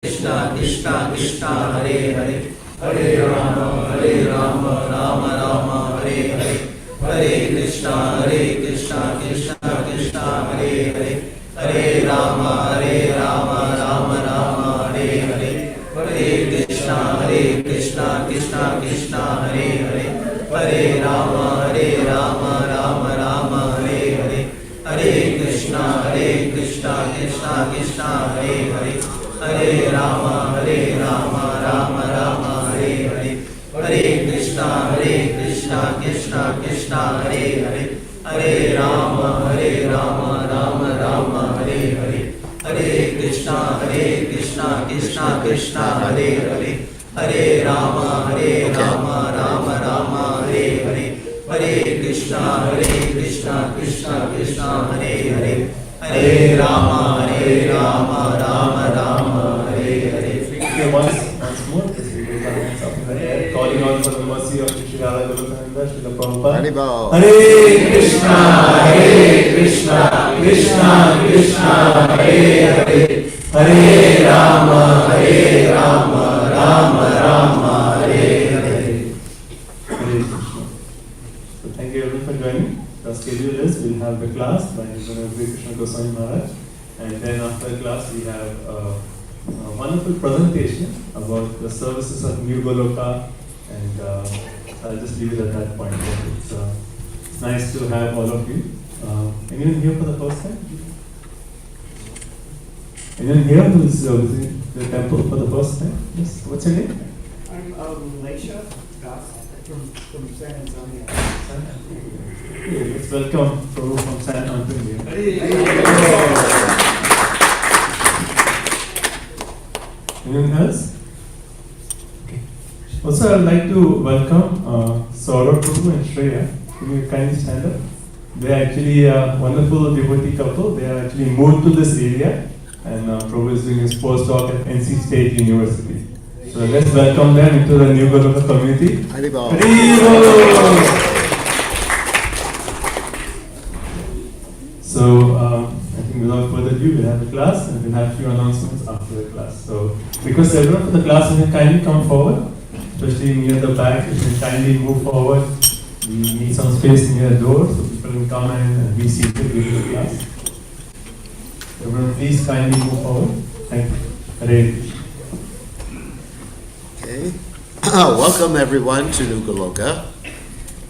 Krishna Krishna Krishna Hare Hare Hare Rama Rama Rama Hare Hare Hare Krishna Krishna Krishna Hare Hare Hare Rama Rama Rama Hare Hare Hare Krishna Krishna Krishna Hare Hare Hare Rama Rama Rama Hare Hare Hare Krishna Krishna Krishna Hare Hare Hare Rama Rama Rama Hare Hare Hare Krishna Krishna Krishna Hare Hare Hare Rama Rama Rama Hare Hare Hare Krishna Krishna Krishna Hare Hare Hare Rama Rama Rama Hare Hare Hare Krishna Krishna Krishna Hare Hare Hare Rama Rama Hare Hare. Once more, calling on for the mercy of Shri Radha Golokananda, Srila Prabhupada. Hare Krishna Krishna Krishna Hare Hare Hare Rama Rama Rama Hare Hare. Hare Krishna. So thank you everyone for joining. The schedule is we'll have the class by Krishna Goswami Maharaj, and then after the class we have a wonderful presentation about the services of New Goloka, and I'll just leave it at that point. It's nice to have all of you. Anyone here for the first time? Anyone here who is visiting the temple for the first time? Yes. What's your name? I'm Laisha from San Antonio. Let's welcome Prabhu from San Antonio. Anyone else? Okay. Also, I'd like to welcome Saurabh Prabhu and Shreya. Can you kindly stand up? They are actually a wonderful devotee couple. They are actually moved to this area, and Prabhu is doing his postdoc at NC State University. So let's welcome them into the New Goloka community. Haribol. Haribol. So, I think without further ado, we'll have the class, and we'll have a few announcements after the class. So, request everyone for the class, you can kindly come forward, especially near the back. You can kindly move forward. We need some space near the door so people can come and be seated during the class. Everyone, please kindly move forward. Thank you. Hare Krishna. Okay. Welcome everyone to New Goloka.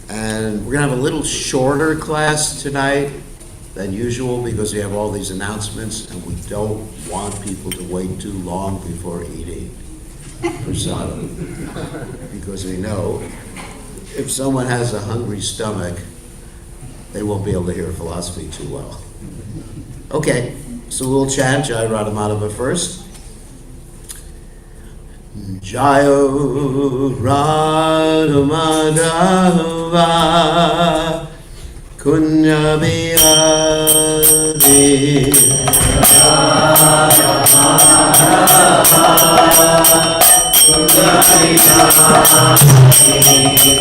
And we're going to have a little shorter class tonight than usual because we have all these announcements and we don't want people to wait too long before eating prasadam. Because we know if someone has a hungry stomach, they won't be able to hear philosophy too well. Okay, so we'll chant Jai Radhamadava first. Jayo Radhamadava Kunya Bihari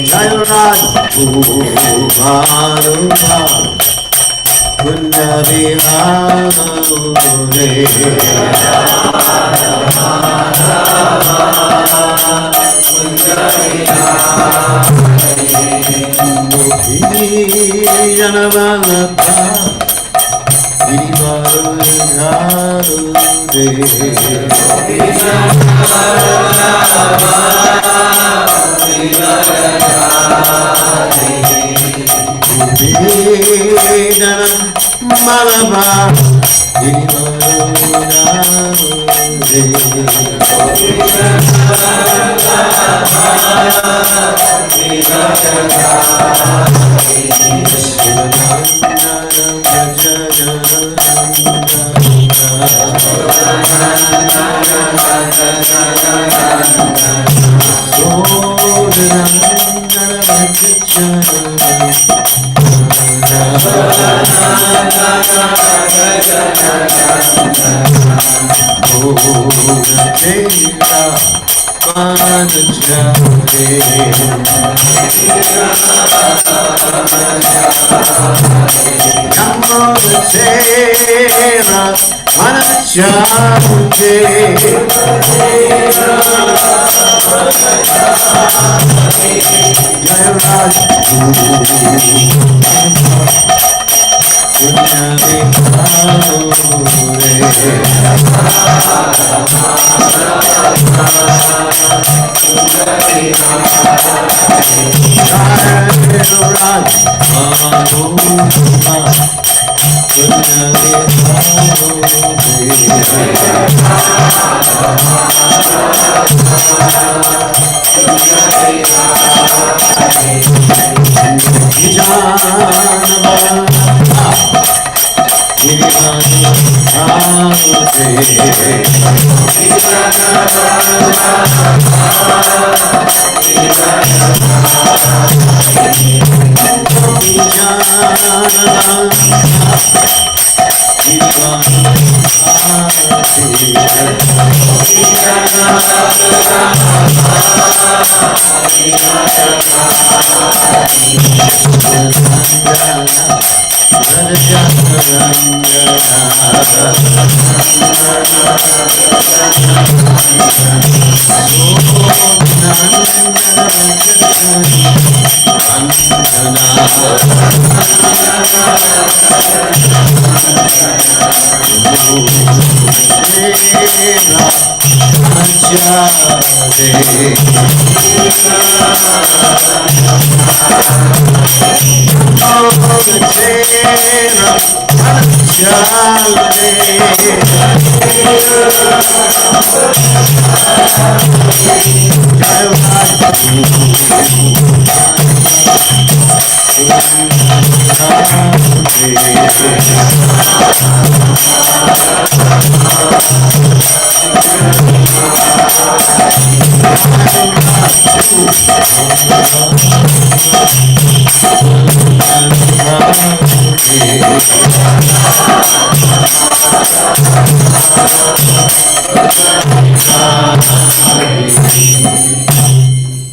Jayo Radhamadava Kunya Bihari Janavalapa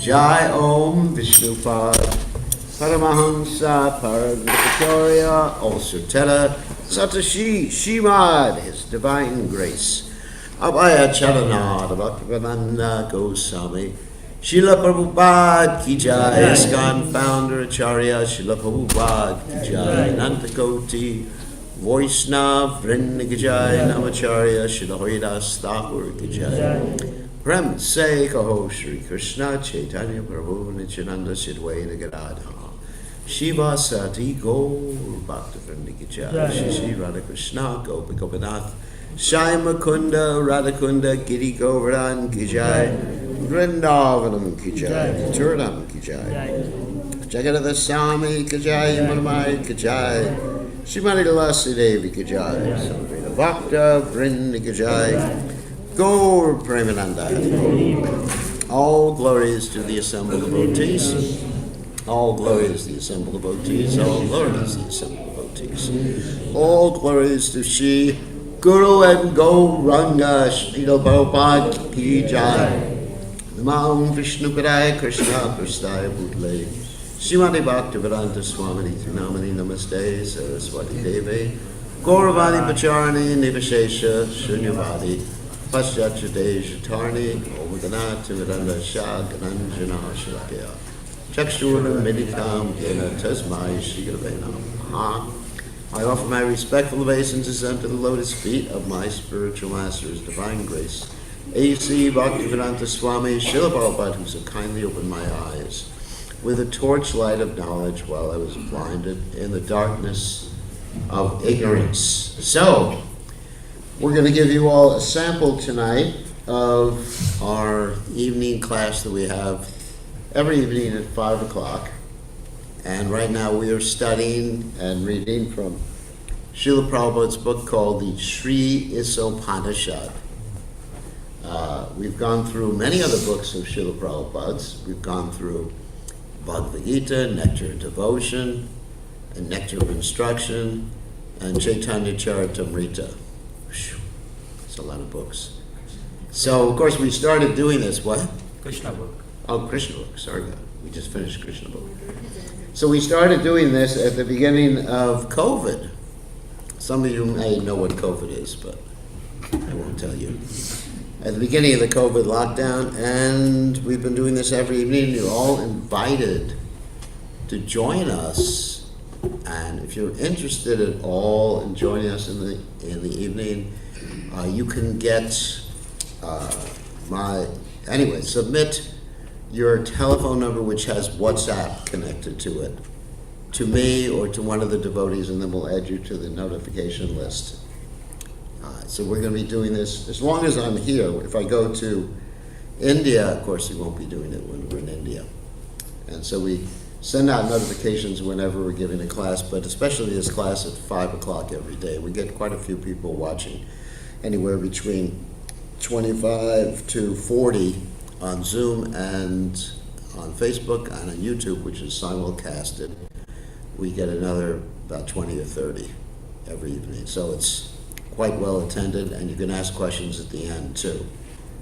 Jai Om Vishnupad Paramahamsa Paramitakarya also Tela Satashi Shimad, His Divine Grace. Abhaya Charanada Bhaktivedanta Goswami Srila Prabhupada Ki Jai, ISKCON founder Acharya Srila Prabhupada Ki Jai, Nantakoti Vaishnav Vrinda Ki Jai, Namacharya Srila Haridas Thakur Ki Jai. Prem Se Kaho Shri Krishna Chaitanya Prabhu Nityananda Sidwaita Gadadha Shiva Sati Gaur Bhaktivinoda Ki Jai, Shri Shri Radha Krishna Gopi Gopinath Shai Mukunda Radhakunda Giri Govardhan Ki Jai, Vrindavanam Ki Jai, Maturanam Ki Jai, Jagadava Swami Ki Jai, Manamai Ki Jai, Shrimati Tulasi Devi Ki Jai, Samaveda Bhakta Vrinda Ki Jai, Gaur Premananda. All glories to the assembled devotees. All glories to the assembled devotees. All glories to the assembled devotees. All glories to Shri Guru and Gauranga Srila Prabhupada Ki Jai. Namo Vishnu Padaya Krishna Prasthaya Bhutale Srimati Bhaktivedanta Swamini Namani Namaste Saraswati Devi Gauravani Pacharani Nivashesha Shunyavadi Paschachate Shatarni Omadana Tividanda Shah Gananjana Shalakya Chakshurna Meditam Yena Tasmai Shigravena. I offer my respectful obeisances unto the lotus feet of my spiritual master, His Divine Grace, A.C. Bhaktivedanta Swami Srila Prabhupada, who so kindly opened my eyes with a torchlight of knowledge while I was blinded in the darkness of ignorance. So, we're going to give you all a sample tonight of our evening class that we have every evening at 5 o'clock. And right now we are studying and reading from Srila Prabhupada's book called the Sri Isopanisad. We've gone through many other books of Srila Prabhupada's. We've gone through Bhagavad Gita, Nectar of Devotion, and Nectar of Instruction, and Chaitanya Charitamrita. It's a lot of books. So, of course, we started doing this, what? Krishna book. Oh, Krishna book, sorry, we just finished Krishna book. So we started doing this at the beginning of COVID. Some of you may know what COVID is, but I won't tell you. At the beginning of the COVID lockdown, and we've been doing this every evening. You're all invited to join us, and if you're interested at all in joining us in the evening, you can get submit your telephone number, which has WhatsApp connected to it, to me or to one of the devotees, and then we'll add you to the notification list. So we're going to be doing this as long as I'm here. If I go to India, of course, we won't be doing it when we're in India. And so we send out notifications whenever we're giving a class, but especially this class at 5 o'clock every day. We get quite a few people watching, anywhere between 25 to 40 on Zoom and on Facebook and on YouTube, which is simulcasted. We get another about 20 or 30 every evening. So it's quite well attended, and you can ask questions at the end too.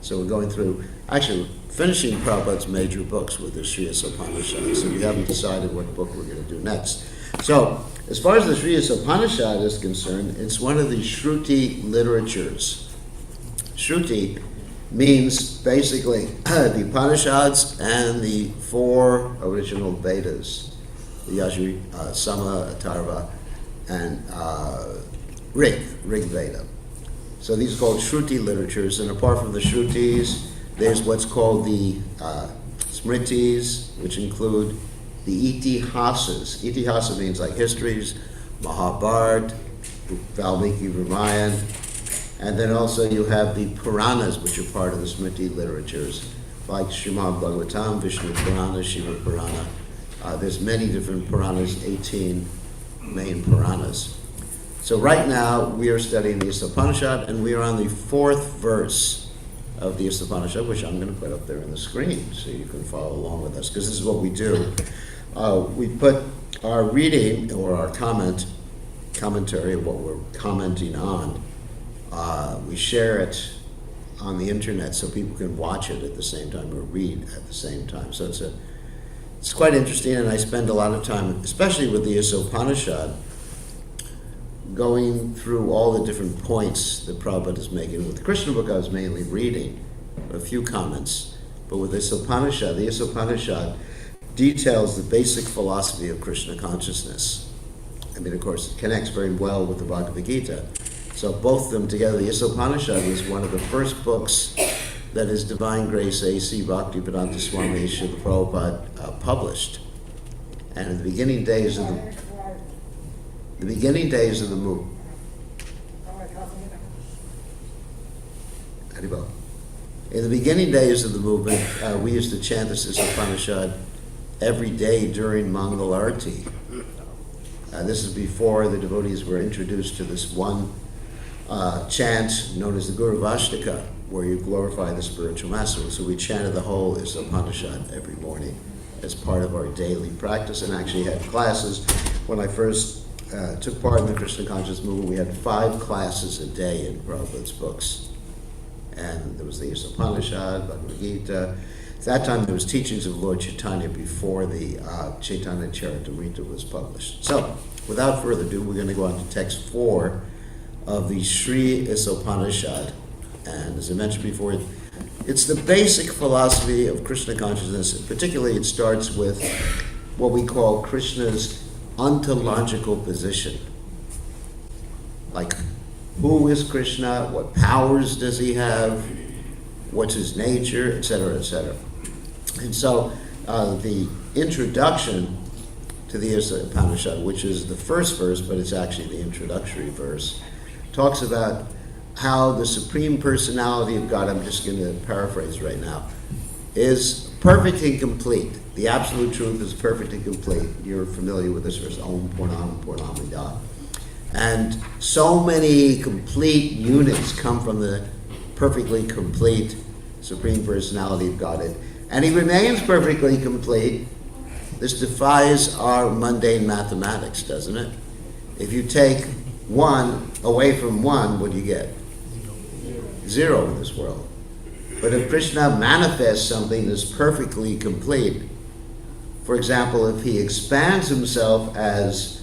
So we're going through, actually finishing Prabhupada's major books with the Sri Isopanisad. So we haven't decided what book we're going to do next. So as far as the Sri Isopanisad is concerned, it's one of the Shruti literatures. Shruti means basically the Upanishads and the 4 original Vedas, the Yajur, Sama, Atharva, and Rig Veda. So these are called Shruti literatures, and apart from the Shrutis, there's what's called the Smritis, which include the Itihasas. Itihasa means like histories, Mahabharata, Valmiki Ramayana, and then also you have the Puranas, which are part of the Smriti literatures, like Srimad Bhagavatam, Vishnu Purana, Shiva Purana. There's many different Puranas, 18 main Puranas. So right now we are studying the Isopanisad, and we are on the 4th verse of the Isopanisad, which I'm going to put up there on the screen so you can follow along with us, because this is what we do. We put our reading or our commentary of what we're commenting on. We share it on the internet so people can watch it at the same time or read at the same time. So it's quite interesting, and I spend a lot of time, especially with the Isopanisad, going through all the different points that Prabhupada is making. With the Krishna book, I was mainly reading a few comments, but with the Isopanisad details the basic philosophy of Krishna consciousness. I mean, of course, it connects very well with the Bhagavad Gita. So both of them together, the Isopanisad is one of the first books that His Divine Grace A.C. Bhaktivedanta Swami Srila Prabhupada published. And in the beginning days of the movement. In the beginning days of the movement, we used to chant this Isopanisad every day during Mangal Arati. This is before the devotees were introduced to this one chant known as the Guru Vashtaka, where you glorify the spiritual master. So we chanted the whole Isopanisad every morning as part of our daily practice, and actually had classes. When I first took part in the Krishna Conscious movement, we had 5 classes a day in Prabhupada's books. And there was the Isopanisad, Bhagavad Gita. At that time, there was teachings of Lord Chaitanya before the Chaitanya Charitamrita was published. So, without further ado, we're going to go on to text 4 of the Sri Isopanisad. And as I mentioned before, it's the basic philosophy of Krishna consciousness. Particularly, it starts with what we call Krishna's ontological position. Like, who is Krishna? What powers does he have? What's his nature? Etc., etc. And so the introduction to the Isopanisad, which is the first verse, but it's actually the introductory verse, talks about how the Supreme Personality of God, I'm just going to paraphrase right now, is perfect and complete. The absolute truth is perfect and complete. You're familiar with this verse, Om Purnam Purnamida. And so many complete units come from the perfectly complete Supreme Personality of Godhead. And he remains perfectly complete. This defies our mundane mathematics, doesn't it? If you take 1 away from 1, what do you get? 0 in this world. But if Krishna manifests something that's perfectly complete, for example, if he expands himself as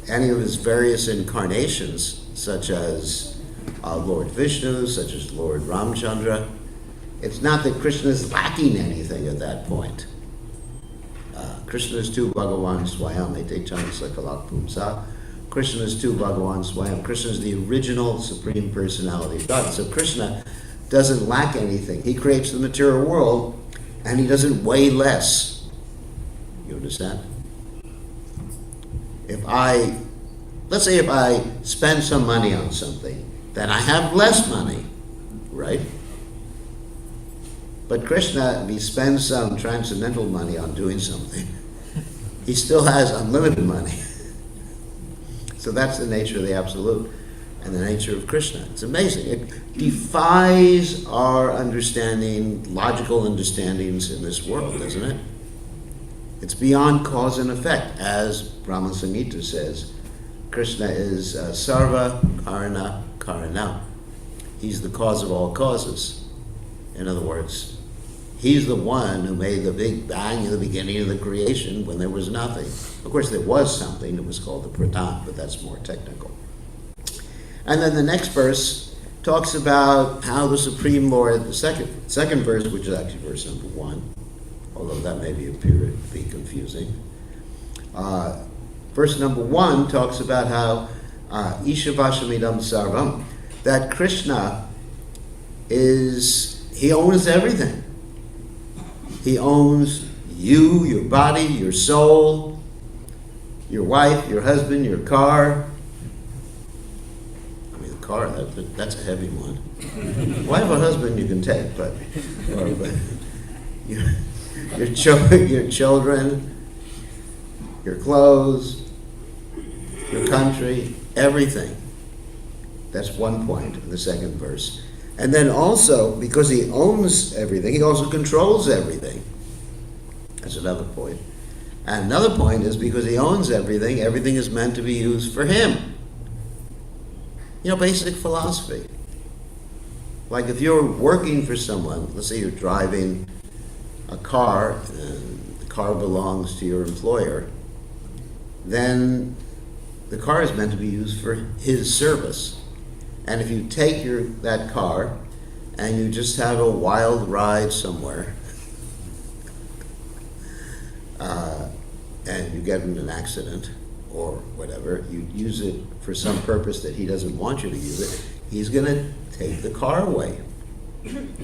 any of his various incarnations, such as Lord Vishnu, such as Lord Ramchandra, it's not that Krishna is lacking anything at that point. Krishna is tu Bhagavan Swayam ete chansa kalak pumsa. Krishna is tu Bhagavan Swayam. Krishna is the original Supreme Personality of God. So Krishna doesn't lack anything. He creates the material world, and he doesn't weigh less. You understand? Let's say if I spend some money on something, then I have less money, right? But Krishna, if he spends some transcendental money on doing something, he still has unlimited money. So that's the nature of the Absolute and the nature of Krishna. It's amazing. It defies our understanding, logical understandings in this world, doesn't it? It's beyond cause and effect. As Brahma Samhita says, Krishna is sarva karana karana. He's the cause of all causes. In other words, he's the one who made the big bang in the beginning of the creation when there was nothing. Of course, there was something that was called the pradhan, but that's more technical. And then the next verse talks about how the Supreme Lord, the second verse, which is actually verse number 1, although that may appear to be confusing. Verse number 1 talks about how Ishavashamidam Sarvam, that Krishna he owns everything. He owns you, your body, your soul, your wife, your husband, your car. I mean, the car, that's a heavy one. Wife or husband you can take, but your children, your clothes, your country, everything. That's one point in the second verse. And then also, because he owns everything, he also controls everything. That's another point. And another point is because he owns everything, everything is meant to be used for him. Basic philosophy. Like if you're working for someone, let's say you're driving a car, and the car belongs to your employer, then the car is meant to be used for his service. And if you take that car and you just have a wild ride somewhere, and you get in an accident or whatever, you use it for some purpose that he doesn't want you to use it, he's going to take the car away.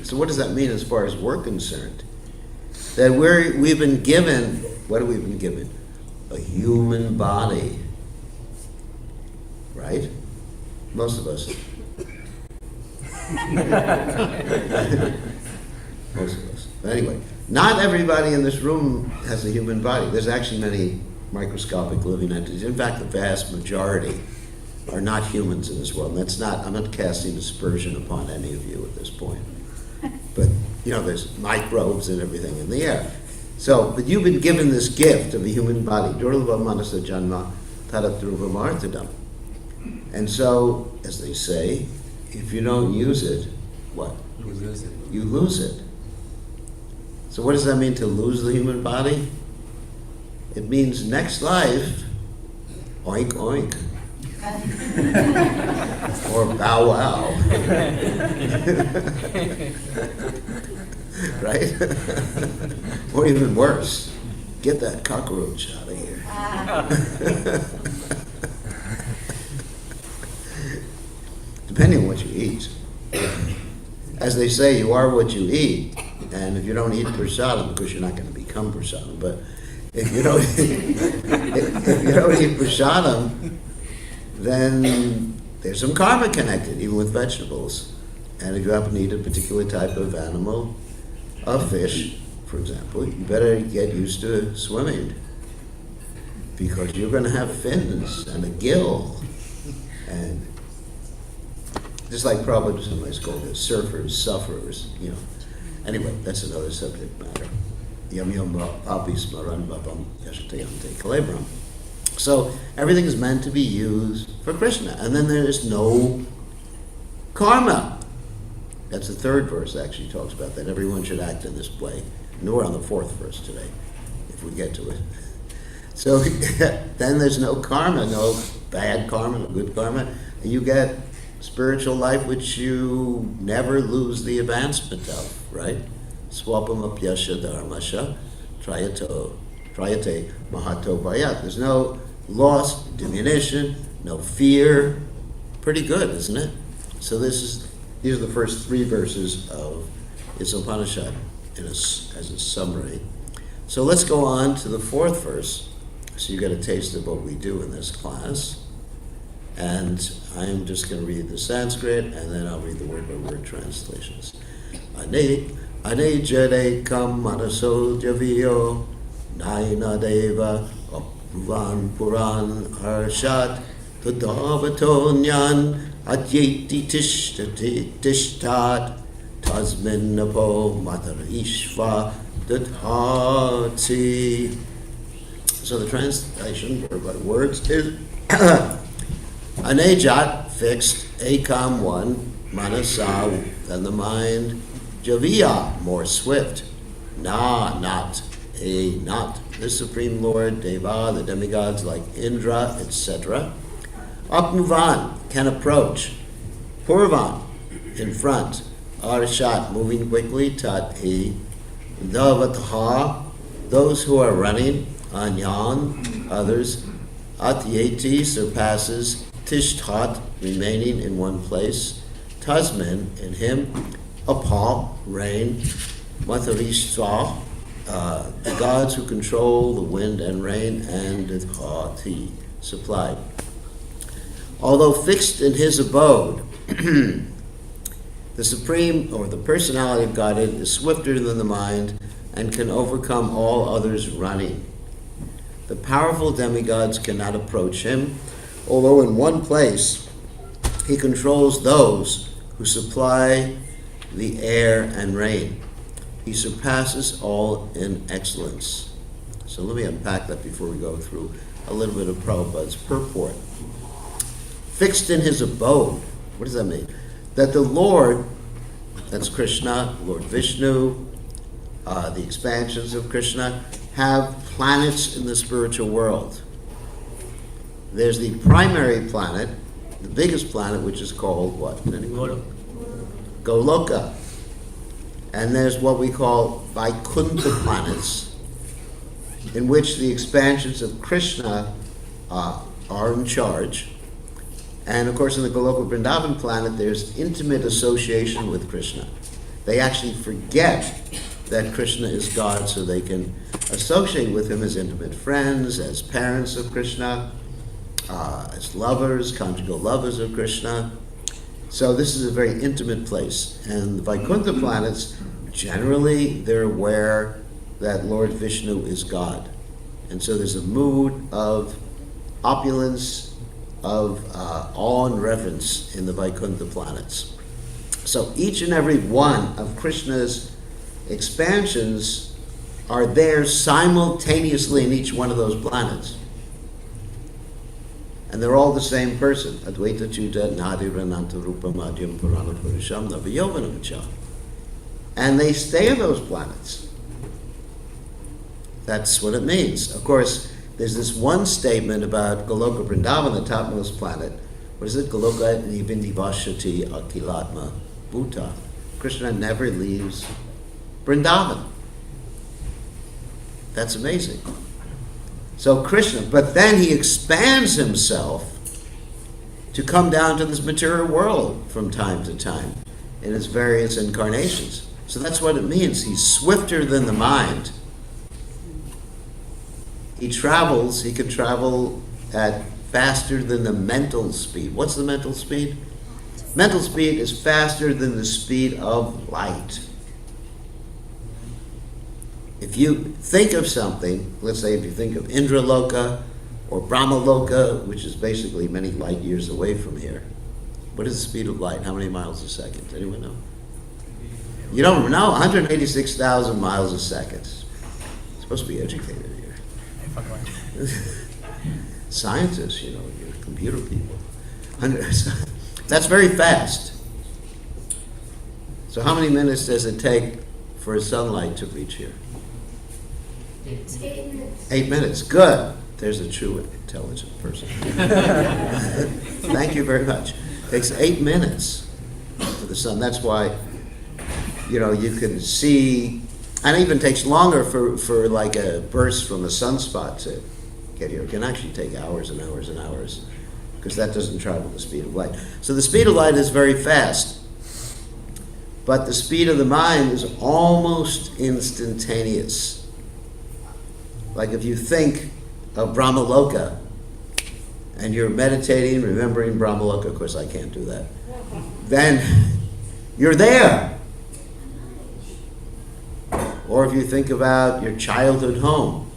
So what does that mean as far as we're concerned? That we've been given, what have we been given? A human body. Right? Most of us. Most of us. But anyway, not everybody in this room has a human body. There's actually many microscopic living entities. In fact, the vast majority are not humans in this world. And I'm not casting aspersion upon any of you at this point. But, there's microbes and everything in the air. So, but you've been given this gift of a human body. Durlava manasa janma taratruva martadam. And so, as they say, if you don't use it, what? You lose it. You lose it. So what does that mean, to lose the human body? It means next life, oink oink. Or bow wow. Right? Or even worse, get that cockroach out of here. Depending on what you eat. As they say, you are what you eat. And if you don't eat prasadam, of course you're not going to become prasadam, but if you don't eat prasadam, then there's some karma connected, even with vegetables. And if you happen to eat a particular type of animal, a fish, for example, you better get used to swimming, because you're going to have fins and a gill. And just like probably somebody's called it surfers, sufferers, Anyway, that's another subject matter. Yam yam papi smaran bhavam yashatayante kalebram. So everything is meant to be used for Krishna. And then there is no karma. That's the third verse actually talks about that. Everyone should act in this way. And we're on the fourth verse today, if we get to it. So then there's no karma, no bad karma, no good karma. You get spiritual life which you never lose the advancement of, right? Swapamapyasha dharmasha trayate mahato bhayat. There's no loss, diminution, no fear. Pretty good, isn't it? So these are the first three verses of Isopanisad as a summary. So let's go on to the fourth verse, so you get a taste of what we do in this class. And I'm just going to read the Sanskrit, and then I'll read the word-by-word translations. Ane jade kam manaso javiyo naina deva apruvan puran harshat tadavato nyan adyeti tishtat tasmin napo matar ishva dadhati. So the translation, word by words, is Anejat, fixed, Akam, one, Manasa, then the mind, Javiya, more swift, Na, not, A, not, the Supreme Lord, Deva, the demigods like Indra, etc. Apnuvan, can approach, Purvan, in front, Arshat, moving quickly, Tat, E, Davatha, those who are running, Anyan, others, Atyeti, surpasses, Tishtat, remaining in one place, Tasmin, in him, Apal, rain, Matharishta, the gods who control the wind and rain, and Dhati, supply. Although fixed in his abode, the supreme, or the personality of Godhead, is swifter than the mind and can overcome all others running. The powerful demigods cannot approach him, although in one place he controls those who supply the air and rain. He surpasses all in excellence. So let me unpack that before we go through a little bit of Prabhupada's purport. Fixed in his abode, what does that mean? That the Lord, that's Krishna, Lord Vishnu, the expansions of Krishna, have planets in the spiritual world. There's the primary planet, the biggest planet, which is called what? Goloka. And there's what we call Vaikuntha planets, in which the expansions of Krishna are in charge. And of course, in the Goloka Vrindavan planet, there's intimate association with Krishna. They actually forget that Krishna is God, so they can associate with him as intimate friends, as parents of Krishna, as lovers, conjugal lovers of Krishna. So this is a very intimate place. And the Vaikuntha planets, generally, they're aware that Lord Vishnu is God. And so there's a mood of opulence, of awe and reverence in the Vaikuntha planets. So each and every one of Krishna's expansions are there simultaneously in each one of those planets. And they're all the same person. Advaita Chuta Nadirananta Rupa Madhyam Purana Purusham Navayovanam Cha. And they stay in those planets. That's what it means. Of course, there's this one statement about Goloka Vrindavan, the topmost planet. What is it? Goloka Nivindivashati Akilatma Bhuta. Krishna never leaves Vrindavan. That's amazing. So Krishna, but then he expands himself to come down to this material world from time to time in his various incarnations. So that's what it means. He's swifter than the mind. He can travel at faster than the mental speed. What's the mental speed? Mental speed is faster than the speed of light. If you think of something, let's say if you think of Indraloka or Brahmaloka, which is basically many light years away from here, what is the speed of light? How many miles a second? Anyone know? You don't know? 186,000 miles a second. You're supposed to be educated here. Scientists, you're computer people. That's very fast. So how many minutes does it take for sunlight to reach here? 8 minutes. 8 minutes. Good. There's a true intelligent person. Thank you very much. It takes 8 minutes for the sun. That's why, you can see, and it even takes longer for like a burst from a sunspot to get here. It can actually take hours and hours and hours, because that doesn't travel the speed of light. So the speed of light is very fast, but the speed of the mind is almost instantaneous. Like if you think of Brahmaloka, and you're meditating, remembering Brahmaloka, of course I can't do that, then you're there. Or if you think about your childhood home,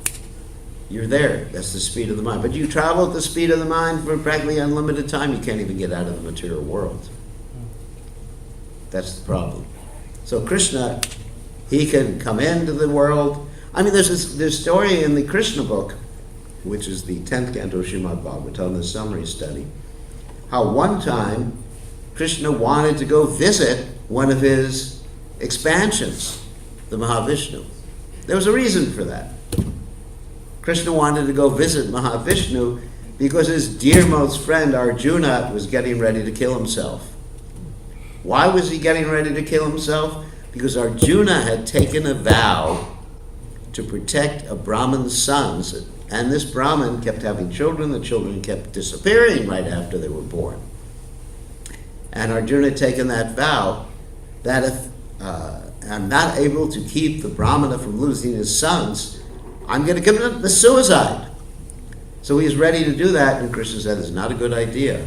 you're there. That's the speed of the mind. But you travel at the speed of the mind for practically unlimited time, you can't even get out of the material world. That's the problem. So Krishna, he can come into the world. I mean, there's this story in the Krishna book, which is the 10th canto Srimad Bhagavatam, the summary study, how one time Krishna wanted to go visit one of his expansions, the Mahavishnu. There was a reason for that. Krishna wanted to go visit Mahavishnu because his dearmost friend Arjuna was getting ready to kill himself. Why was he getting ready to kill himself? Because Arjuna had taken a vow to protect a Brahman's sons, and this Brahmin kept having children. The children kept disappearing right after they were born. And Arjuna had taken that vow that if I'm not able to keep the Brahmana from losing his sons, I'm going to commit the suicide. So he's ready to do that, and Krishna said it's not a good idea.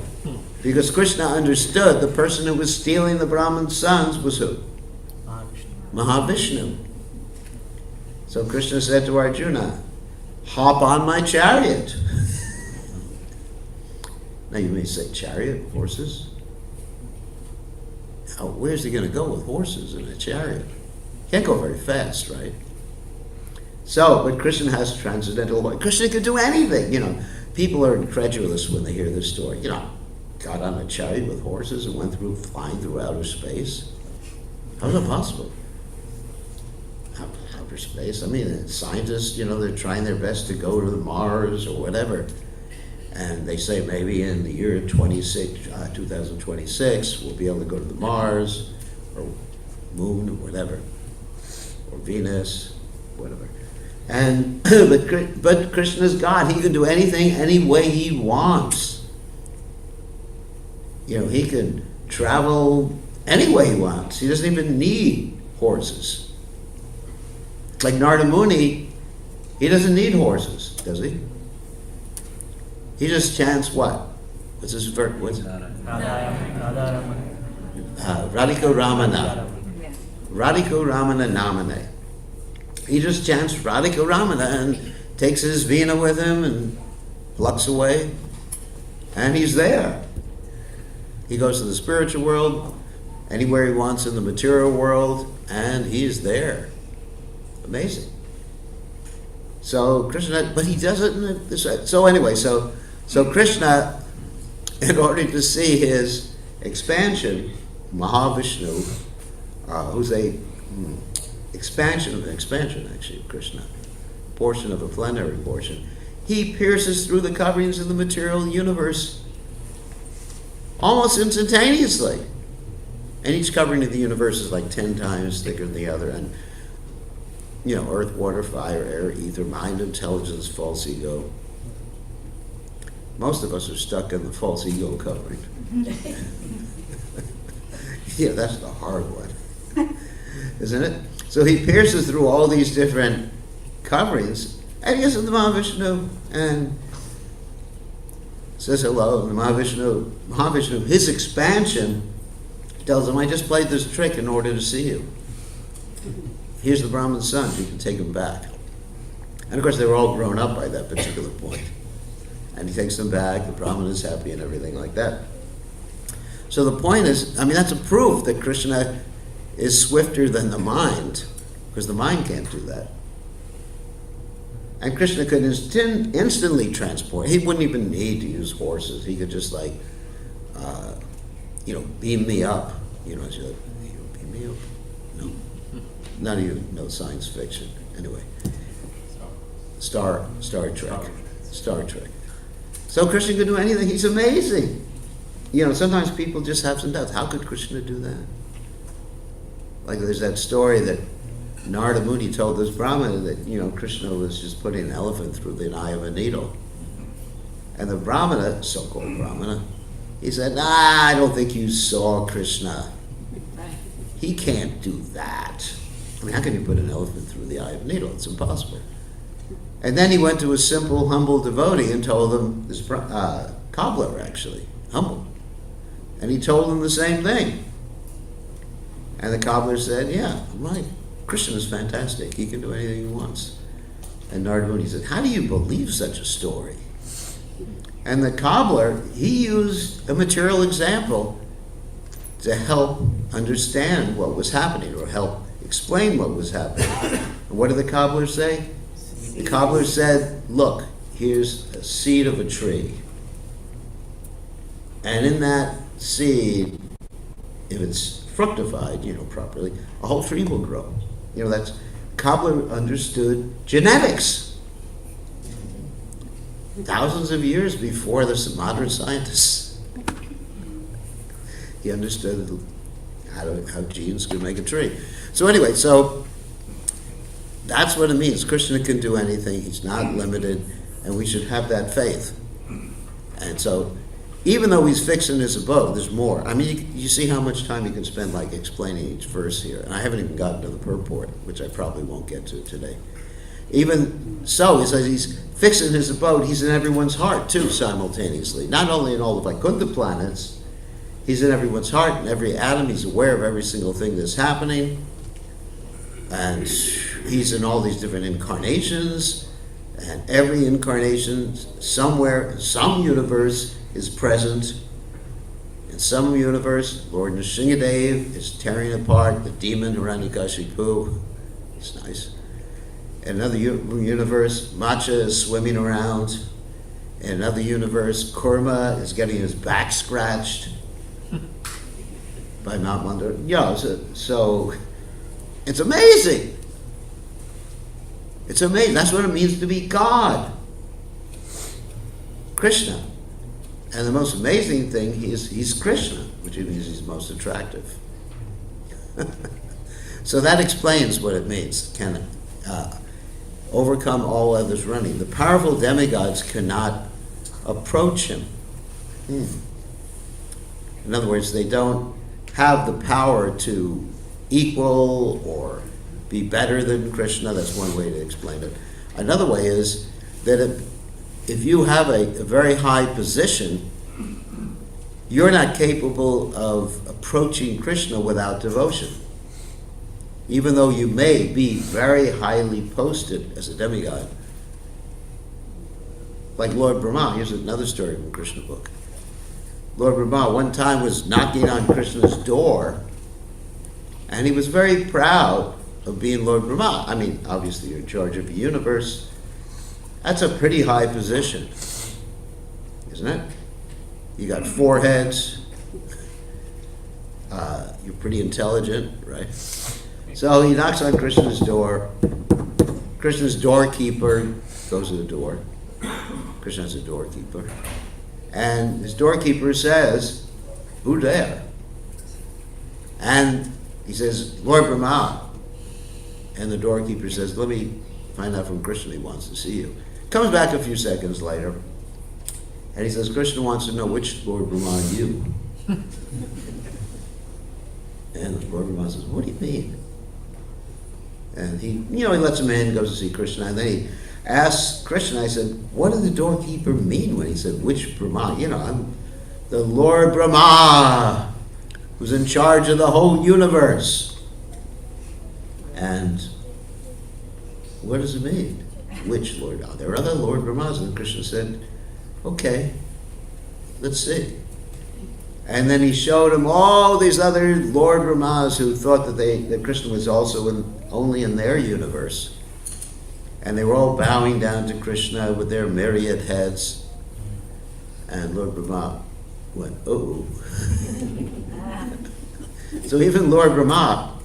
Because Krishna understood the person who was stealing the Brahman's sons was who? Mahavishnu. So Krishna said to Arjuna, hop on my chariot. Now you may say, chariot, horses? Now, where's he going to go with horses in a chariot? Can't go very fast, right? So, but Krishna has transcendental life. Krishna could do anything, People are incredulous when they hear this story. Got on a chariot with horses and went flying through outer space. How is that possible? Outer space? I mean, scientists, they're trying their best to go to Mars or whatever. And they say maybe in the year 2026, we'll be able to go to the Mars or Moon or whatever, or Venus, whatever. And but Krishna's God. He can do anything any way he wants. He can travel any way he wants. He doesn't even need horses. Like Narada Muni, he doesn't need horses, does he? He just chants what? What's his verse? Radhiko Ramana. Radhiko Ramana Namane. He just chants Radhiko Ramana and takes his veena with him and plucks away, and he's there. He goes to the spiritual world, anywhere he wants in the material world, and he's there. Amazing. So Krishna, but he does it in this way. So anyway, so Krishna, in order to see his expansion, Mahavishnu, who's a expansion of an expansion, actually, Krishna, portion of a plenary portion, he pierces through the coverings of the material universe almost instantaneously. And each covering of the universe is like 10 times thicker than the other. And, earth, water, fire, air, ether, mind, intelligence, false ego. Most of us are stuck in the false ego covering. Yeah, that's the hard one, isn't it? So he pierces through all these different coverings, and he gets to the Mahavishnu and says hello. And the Mahavishnu, his expansion, tells him, I just played this trick in order to see you. Here's the Brahman's son, you can take him back. And of course they were all grown up by that particular point. And he takes them back, the Brahman is happy and everything like that. So the point is, that's a proof that Krishna is swifter than the mind, because the mind can't do that. And Krishna could instantly transport. He wouldn't even need to use horses. He could just beam me up. Beam me you? No. None of you know science fiction. Anyway. Star Trek. Star Trek. So Krishna could do anything. He's amazing. You know, sometimes people just have some doubts. How could Krishna do that? Like there's that story that Narada Muni told this Brahmana that, you know, Krishna was just putting an elephant through the eye of a needle. And the Brahmana, so-called Brahmana, he said, I don't think you saw Krishna. He can't do that. I mean, how can you put an elephant through the eye of a needle? It's impossible. And then he went to a simple, humble devotee and told him, this cobbler actually, humble. And he told him the same thing. And the cobbler said, yeah, right, Krishna is fantastic. He can do anything he wants. And Narada Muni said, how do you believe such a story? And the cobbler, he used a material example to help understand what was happening or help explain what was happening. And what did the cobbler say? The cobbler said, look, here's a seed of a tree. And in that seed, if it's fructified, you know, properly, a whole tree will grow. You know, that's, cobbler understood genetics. Thousands of years before the modern scientists. He understood how genes could make a tree. So anyway, so that's what it means. Krishna can do anything. He's not limited, and we should have that faith. And so, even though he's fixed in his abode, there's more. I mean, you see how much time you can spend like explaining each verse here. And I haven't even gotten to the purport, which I probably won't get to today. Even so, he says he's fixed in his abode. He's in everyone's heart, too, simultaneously. Not only in all the Vaikuntha planets, he's in everyone's heart, in every atom. He's aware of every single thing that's happening. And he's in all these different incarnations. And every incarnation, somewhere, in some universe, is present. In some universe, Lord Nrsingadev is tearing apart the demon Hiranyakashipu. It's nice. In another universe, Macha is swimming around. In another universe, Kurma is getting his back scratched by Mount Mandara. Yeah, so it's amazing. It's amazing. That's what it means to be God. Krishna. And the most amazing thing, he's Krishna, which means he's most attractive. So that explains what it means. Can overcome all others running. The powerful demigods cannot approach him. In other words, they don't have the power to equal or be better than Krishna. That's one way to explain it. Another way is that if you have a very high position, you're not capable of approaching Krishna without devotion. Even though you may be very highly posted as a demigod. Like Lord Brahma, here's another story from Krishna book. Lord Brahma one time was knocking on Krishna's door, and he was very proud of being Lord Brahma. I mean, obviously you're in charge of the universe. That's a pretty high position, isn't it? You got 4 heads. You're pretty intelligent, right? So he knocks on Krishna's door. Krishna's doorkeeper goes to the door. Krishna has a doorkeeper. And his doorkeeper says, who there? And he says, Lord Brahma. And the doorkeeper says, let me find out from Krishna, he wants to see you. Comes back a few seconds later, and he says, Krishna wants to know which Lord Brahma are you? And the Lord Brahma says, what do you mean? And he lets him in, goes to see Krishna, and then he asks Krishna, I said, what did the doorkeeper mean when he said, which Brahma? I'm the Lord Brahma, who's in charge of the whole universe. And what does it mean? Which Lord? There are other Lord Brahmas. And Krishna said, okay, let's see. And then he showed him all these other Lord Brahmas who thought that Krishna was also only in their universe. And they were all bowing down to Krishna with their myriad heads. And Lord Brahma went, oh. So even Lord Brahma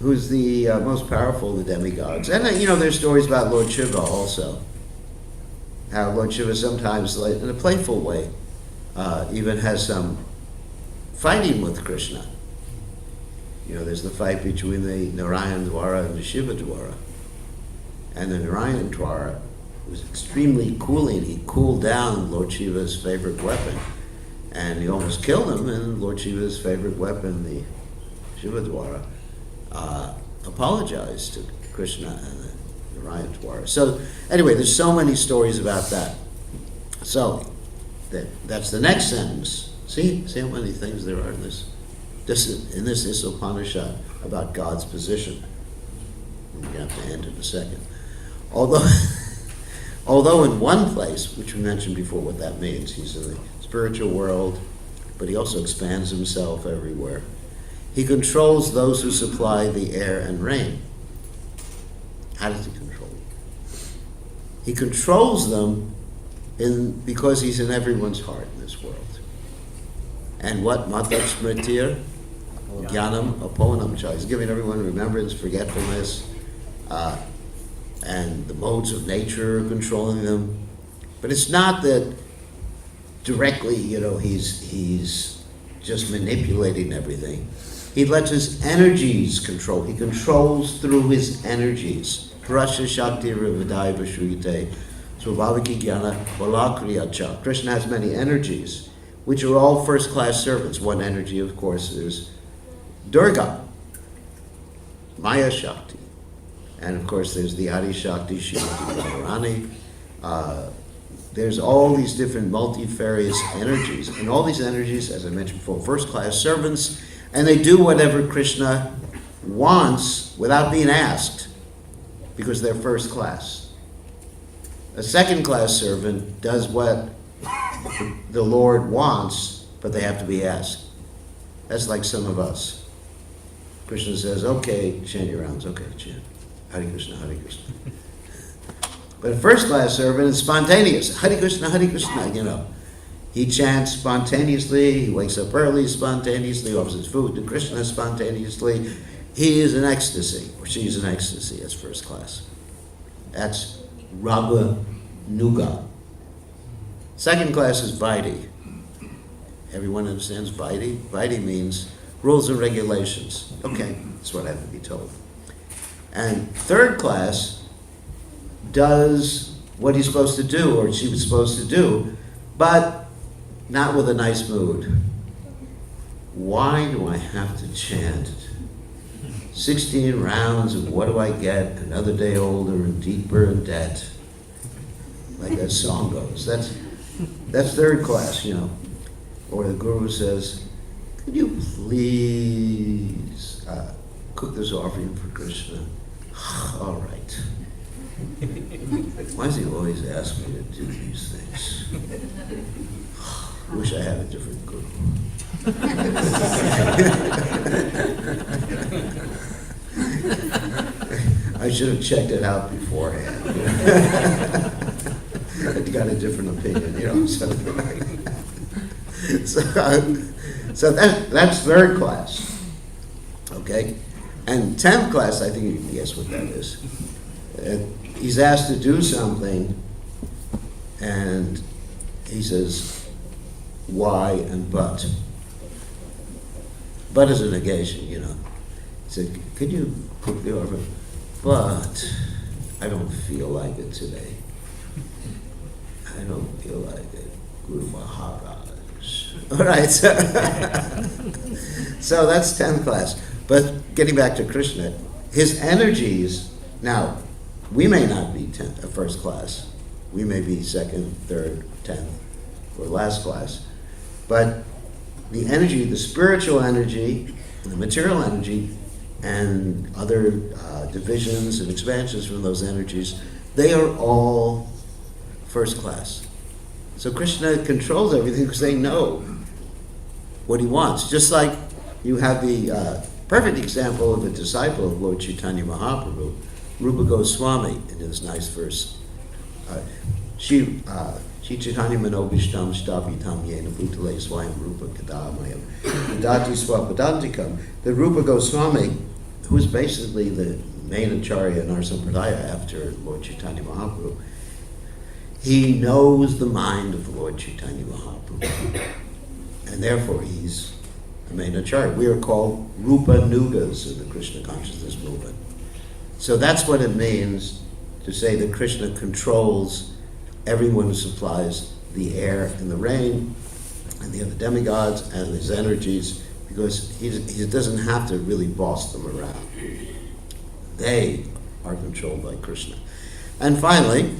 who's the most powerful of the demigods. And there's stories about Lord Shiva also. How Lord Shiva sometimes, like, in a playful way, even has some fighting with Krishna. There's the fight between the Narayan Dwara and the Shiva Dwara. And the Narayan Dwara was extremely cooling. He cooled down Lord Shiva's favorite weapon. And he almost killed him, and Lord Shiva's favorite weapon, the Shiva Dwara, apologized to Krishna and the Narayan Dwara. So anyway, there's so many stories about that. So that's the next sentence. See how many things there are in this Isopanisad about God's position. We have to end in a second. Although in one place, which we mentioned before what that means, he's in the spiritual world, but he also expands himself everywhere. He controls those who supply the air and rain. How does he control them? He controls them because he's in everyone's heart in this world. And what? Matat smritir, jnanam aponam cha. He's giving everyone remembrance, forgetfulness, and the modes of nature, controlling them. But it's not that directly, he's just manipulating everything. He lets his energies control. He controls through his energies. Prasya Shakti Rivadai Vashruyate Svabhaviki Jnana Balakriya Cha. Krishna has many energies, which are all first-class servants. One energy, of course, is Durga, Maya Shakti. And of course, there's the Adi Shakti, Shrimati Radharani. There's all these different multifarious energies. And all these energies, as I mentioned before, first-class servants, and they do whatever Krishna wants without being asked, because they're first class. A second-class servant does what the Lord wants, but they have to be asked. That's like some of us. Krishna says, okay, chant your rounds. Okay, chant. Hare Krishna, Hare Krishna. But a first-class servant is spontaneous. Hare Krishna, Hare Krishna, He chants spontaneously. He wakes up early spontaneously, offers his food to Krishna spontaneously. He is in ecstasy, or she is in ecstasy. That's first class. That's Raga Nuga. Second class is Vaidhi. Everyone understands Vaidhi? Vaidhi means rules and regulations. Okay, that's what I have to be told. And third class does what he's supposed to do, or she was supposed to do, but not with a nice mood. Why do I have to chant 16 rounds of what do I get? Another day older and deeper in debt. Like that song goes. That's third class, Or the guru says, could you please cook this offering for Krishna? All right. Why does he always ask me to do these things? I wish I had a different guru. I should have checked it out beforehand. I'd got a different opinion, So that's third class. Okay? And 10th class, I think you can guess what that is. He's asked to do something, and he says, why and but. But is a negation, He said, could you cook the offering? But I don't feel like it today. I don't feel like it. Guru Maharaj. All right. So that's 10th class. But getting back to Krishna, his energies, now, we may not be first class. We may be second, third, 10th, or last class. But the energy, the spiritual energy, the material energy, and other divisions and expansions from those energies, they are all first class. So Krishna controls everything because they know what he wants. Just like you have the perfect example of a disciple of Lord Chaitanya Mahaprabhu, Rupa Goswami, in his nice verse. She Chaitanya Manobishtam Shtavitam Yena Bhutale Swayam Rupa Kadamayam Vidati Swapadantikam. The Rupa Goswami who is basically the main acharya in our sampradaya after Lord Chaitanya Mahaprabhu, he knows the mind of Lord Chaitanya Mahaprabhu, and therefore he's a main acharya. We are called Rupa Nugas in the Krishna consciousness movement. So that's what it means to say that Krishna controls everyone who supplies the air and the rain, and the other demigods and his energies, because he doesn't have to really boss them around. They are controlled by Krishna. And finally,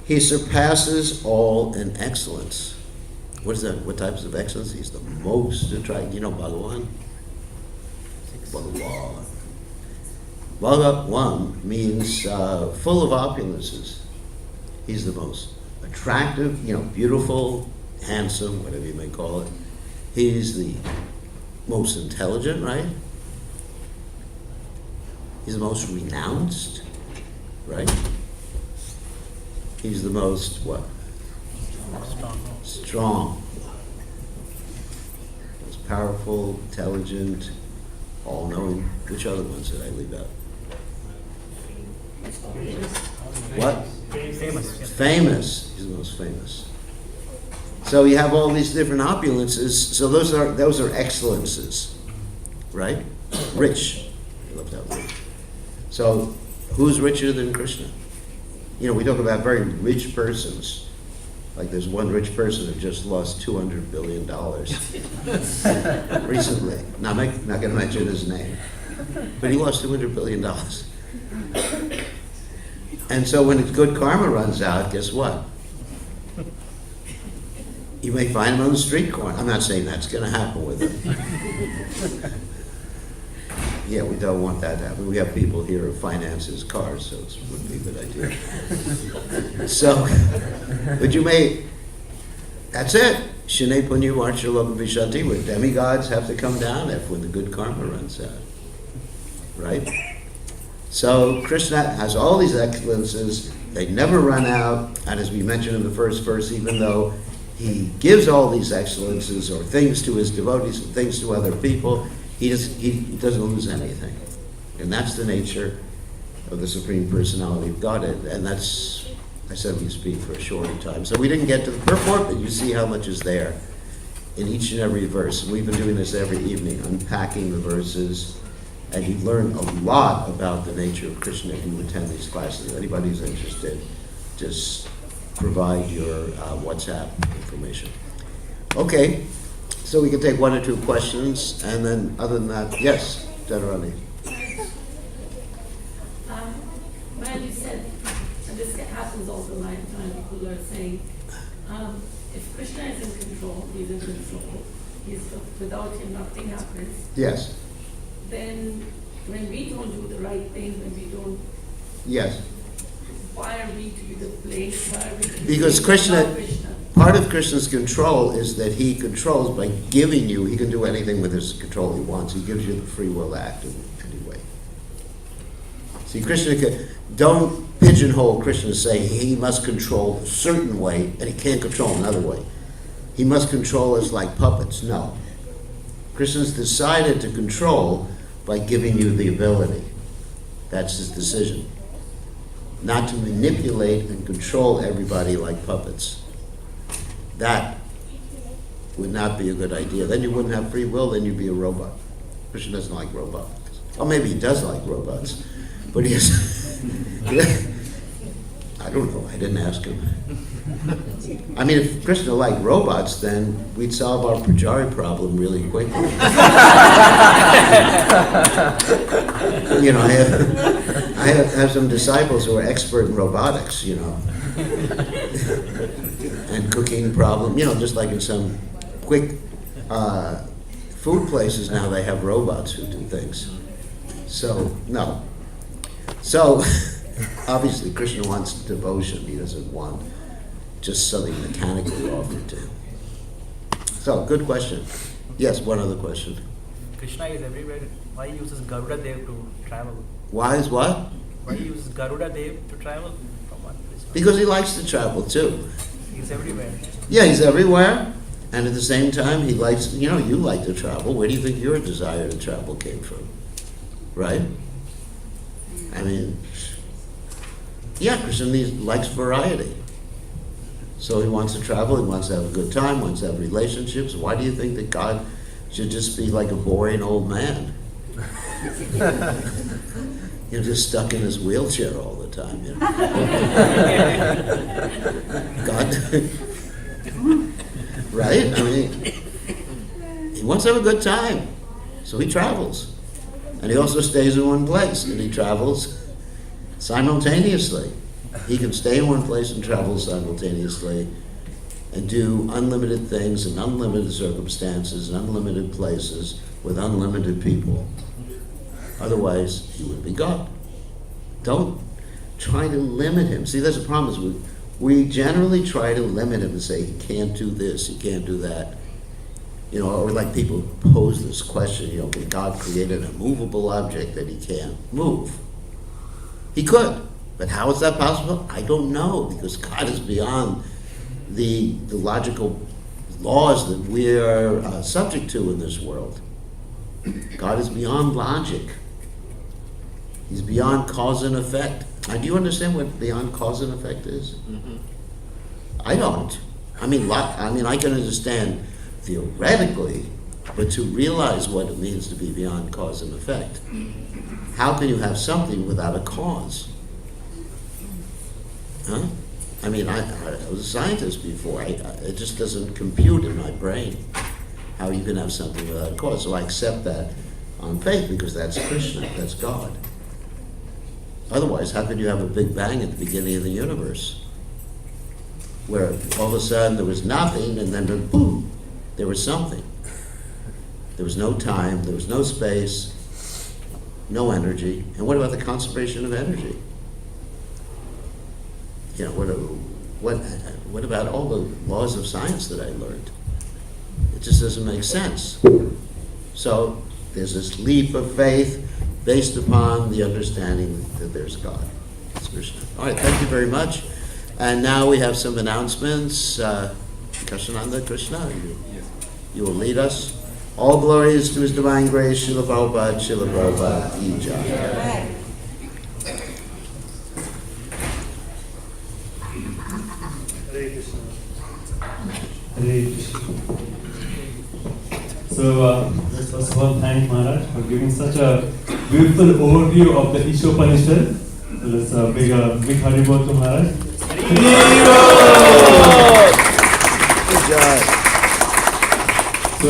he surpasses all in excellence. What is that? What types of excellence? He's the most attractive. You know Bhagavan? Bhagavan. Bhagavan means full of opulences. He's the most attractive, beautiful, handsome, whatever you may call it. He's the most intelligent, right? He's the most renounced, right? He's the most, what? Strong. Most powerful, intelligent, all-knowing. Which other ones did I leave out? What? Famous. Famous. He's the most famous. So you have all these different opulences. So those are excellences, right? Rich. I love that word. So who's richer than Krishna? We talk about very rich persons. Like there's one rich person who just lost $200 billion recently. Not going to mention his name, but he lost $200 billion. And so when his good karma runs out, guess what? You may find him on the street corner. I'm not saying that's going to happen with him. Yeah, we don't want that to happen. We have people here who finance his cars, so it wouldn't be a good idea. So, but that's it. Shane Punyu Marcha Loka Vishanti, where demigods have to come down when the good karma runs out. Right? So Krishna has all these excellences. They never run out. And as we mentioned in the first verse, even though he gives all these excellences or things to his devotees and things to other people, he doesn't lose anything. And that's the nature of the Supreme Personality of Godhead. And that's, I said we speak for a shorter time. So we didn't get to the purport, but you see how much is there in each and every verse. And we've been doing this every evening, unpacking the verses. And you learn a lot about the nature of Krishna if you attend these classes. If anybody's interested, just provide your WhatsApp information. Okay. So we can take one or two questions, and then other than that, yes, Dhanuranti. Well, you said, and this happens all the time, people are saying, if Krishna is in control, he's in control, without him nothing happens. Yes. Then when we don't do the right thing, when we don't, yes, why are we to be the blame? Why are we to be because Krishna? Part of Krishna's control is that he controls by giving you, he can do anything with his control he wants. He gives you the free will to act in any way. See, don't pigeonhole Krishna saying he must control a certain way and he can't control another way. He must control us like puppets. No. Krishna's decided to control by giving you the ability. That's his decision. Not to manipulate and control everybody like puppets. That would not be a good idea. Then you wouldn't have free will, then you'd be a robot. Krishna doesn't like robots. Or maybe he does like robots, but he has, I don't know, I didn't ask him. I mean, if Krishna liked robots, then we'd solve our Pujari problem really quickly. I have some disciples who are expert in robotics, and cooking problem, just like in some quick food places now they have robots who do things. So, no. So, obviously Krishna wants devotion. He doesn't want just something mechanically offered to him. So, good question. Yes, one other question. Krishna is everywhere. Why he uses Garuda Dev to travel? Why is what? Why he uses Garuda Dev to travel from one place to another? Because he likes to travel too. He's everywhere. Yeah, he's everywhere. And at the same time, he likes, you like to travel. Where do you think your desire to travel came from? right? I mean, yeah, Krishna likes variety. So he wants to travel, he wants to have a good time, wants to have relationships. Why do you think that God should just be like a boring old man? You're just stuck in his wheelchair all the time, you know? God, right? I mean, he wants to have a good time, so he travels. And he also stays in one place, and he travels simultaneously. He can stay in one place and travel simultaneously and do unlimited things in unlimited circumstances and unlimited places with unlimited people. Otherwise, he would be God. Don't try to limit him. See, there's a problem is we generally try to limit him and say, he can't do this, he can't do that. You know, or like people pose this question, you know, can God create an immovable object that he can't move? He could, but how is that possible? I don't know, because God is beyond the logical laws that we are subject to in this world. God is beyond logic. He's beyond cause and effect. Now, do you understand what beyond cause and effect is? Mm-hmm. I don't. I mean, I can understand theoretically, but to realize what it means to be beyond cause and effect, how can you have something without a cause? Huh? I mean, I was a scientist before. It just doesn't compute in my brain how you can have something without a cause. So I accept that on faith because that's Krishna, that's God. Otherwise, how could you have a Big Bang at the beginning of the universe? Where all of a sudden there was nothing and then boom, there was something. There was no time, there was no space, no energy. And what about the conservation of energy? You know, what about all the laws of science that I learned? It just doesn't make sense. So there's this leap of faith based upon the understanding that there's God. That's Krishna. All right, thank you very much. And now we have some announcements. Kashananda Krishna, you will lead us. All glory is to His divine grace. Srila Prabhupada, Srila Prabhupada, Ki Jai. Hare Krishna. Hare Krishna. So, let's first of all thank Maharaj for giving such a beautiful overview of the Isopanisad. So let's big Haribol to Maharaj. Good job. So,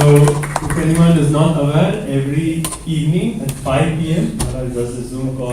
if anyone is not aware, every evening at 5 p.m. Maharaj does a Zoom call